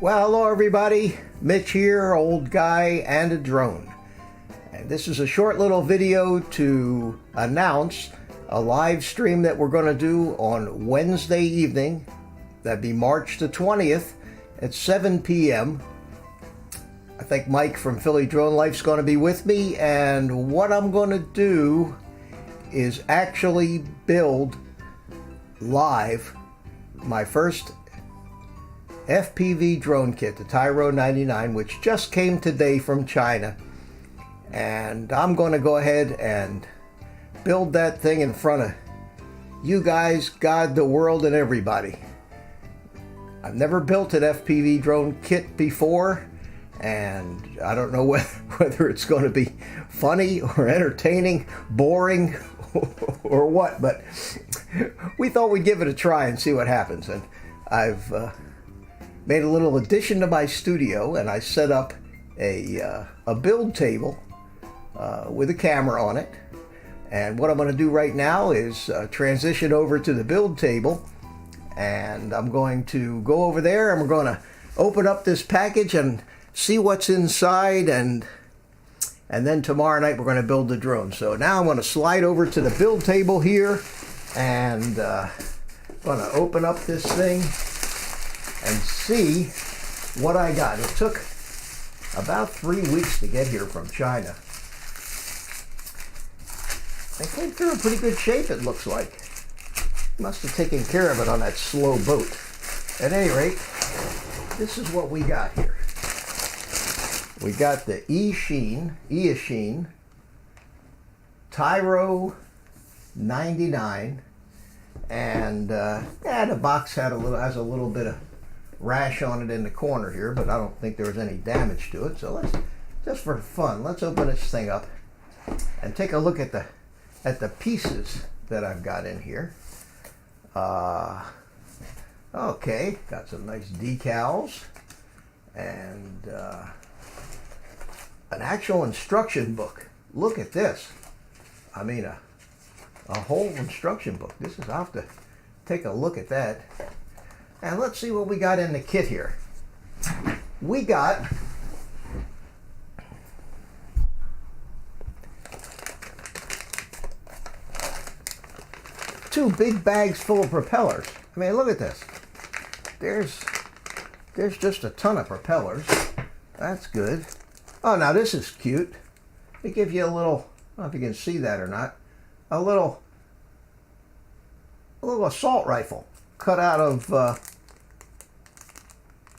Well, hello everybody, Mitch here, old guy and a drone. And this is a short little video to announce a live stream that we're going to do on Wednesday evening. That'd be March the 20th at 7 p.m. I think Mike from Philly Drone Life's going to be with me, and what I'm going to do is actually build live my first FPV drone kit, the Tyro99, which just came today from China. And I'm going to go ahead and build that thing in front of you guys, God, the world, and everybody. I've never built an FPV drone kit before, and I don't know whether it's going to be funny or entertaining, boring, or what, but we thought we'd give it a try and see what happens. And I've made a little addition to my studio, and I set up a build table with a camera on it. And what I'm going to do right now is transition over to the build table, and I'm going to go over there and we're going to open up this package and see what's inside, and then tomorrow night we're going to build the drone. So now I'm going to slide over to the build table here, and going to open up this thing and see what I got. It took about 3 weeks to get here from China. They came through in pretty good shape, it looks like. Must have taken care of it on that slow boat. At any rate, this is what we got here. We got the Eos2 Tyro99, and the box has a little bit of rash on it in the corner here, but I don't think there was any damage to it. So let's, just for fun, let's open this thing up and take a look at the pieces that I've got in here. Okay, got some nice decals and an actual instruction book. Look at this. I mean, a whole instruction book. I'll have to take a look at that. And let's see what we got in the kit here. We got two big bags full of propellers. I mean, look at this. There's just a ton of propellers. That's good. Oh, now this is cute. They give you a little, I don't know if you can see that or not, a little assault rifle cut out of,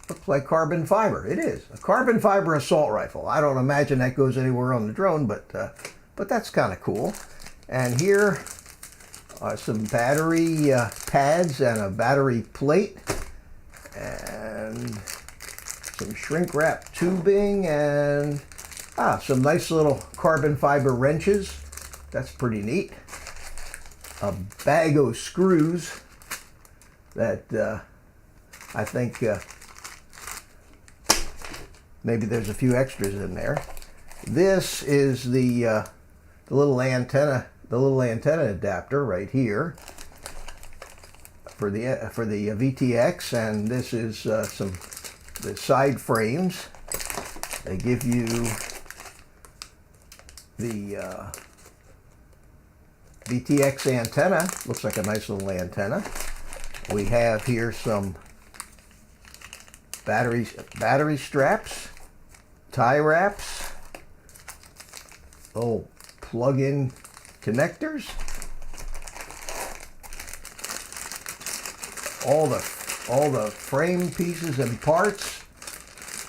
looks like carbon fiber. It is a carbon fiber assault rifle. I don't imagine that goes anywhere on the drone, but that's kind of cool. And here are some battery pads and a battery plate, and some shrink wrap tubing, and some nice little carbon fiber wrenches. That's pretty neat. A bag of screws that I think maybe there's a few extras in there. This is the little antenna adapter right here for the VTX, and this is the side frames. They give you the VTX antenna. Looks like a nice little antenna. We have here some battery straps, tie wraps, plug-in connectors, all the frame pieces and parts.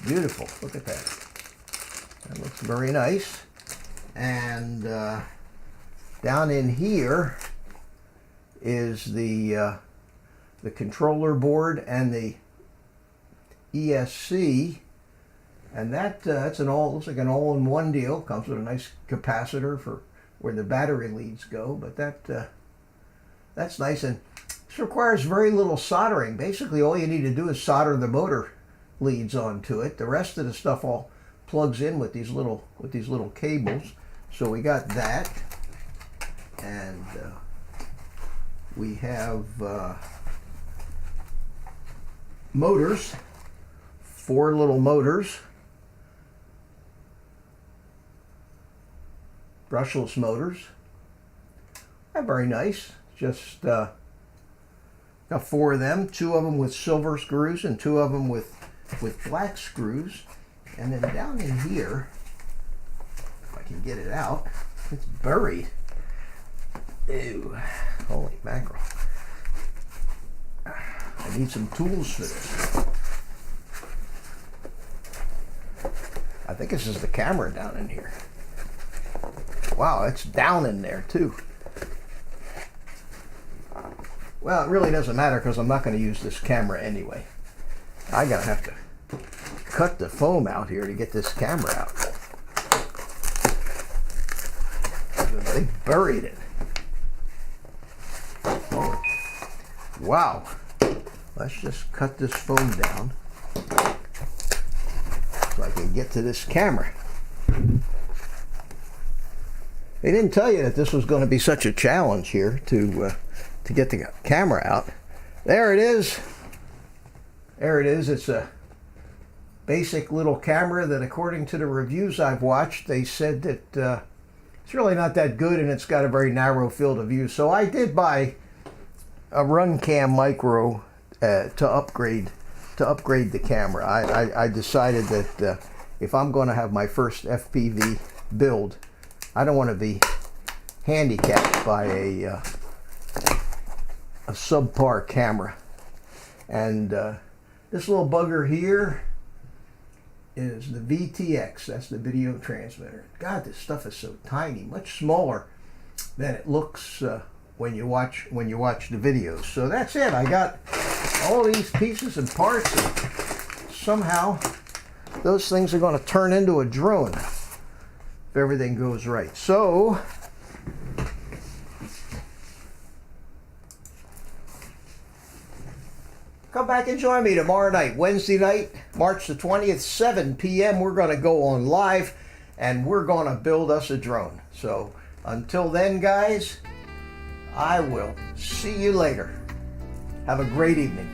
Beautiful. Look at that. That looks very nice. And down in here is the controller board and the ESC, and that's looks like an all-in-one deal. Comes with a nice capacitor for where the battery leads go, but that's nice. And this requires very little soldering. Basically, all you need to do is solder the motor leads onto it. The rest of the stuff all plugs in with these little cables. So we got that, and we have motors 4 little motors, brushless motors. They're very nice. Just got 4 of them, 2 of them with silver screws and 2 of them with black screws. And then down in here, if I can get it out, it's buried. Ew, holy mackerel. I need some tools for this. I think this is the camera down in here. Wow, it's down in there too. Well, it really doesn't matter because I'm not going to use this camera anyway. I'm going to have to cut the foam out here to get this camera out. They buried it. Wow. Let's just cut this foam down so I can get to this camera. They didn't tell you that this was going to be such a challenge here to get the camera out. There it is. There it is. It's a basic little camera that, according to the reviews I've watched, they said that it's really not that good and it's got a very narrow field of view. So I did buy a Runcam Micro to upgrade the camera. I decided that if I'm going to have my first FPV build, I don't want to be handicapped by a subpar camera. And this little bugger here is the VTX. That's the video transmitter. God, this stuff is so tiny, much smaller than it looks when you watch the videos. So that's it. I got all these pieces and parts, and somehow those things are going to turn into a drone if everything goes right. So come back and join me tomorrow night, Wednesday night, March the 20th, 7 p.m. We're going to go on live and we're going to build us a drone. So until then, guys, I will see you later. Have a great evening.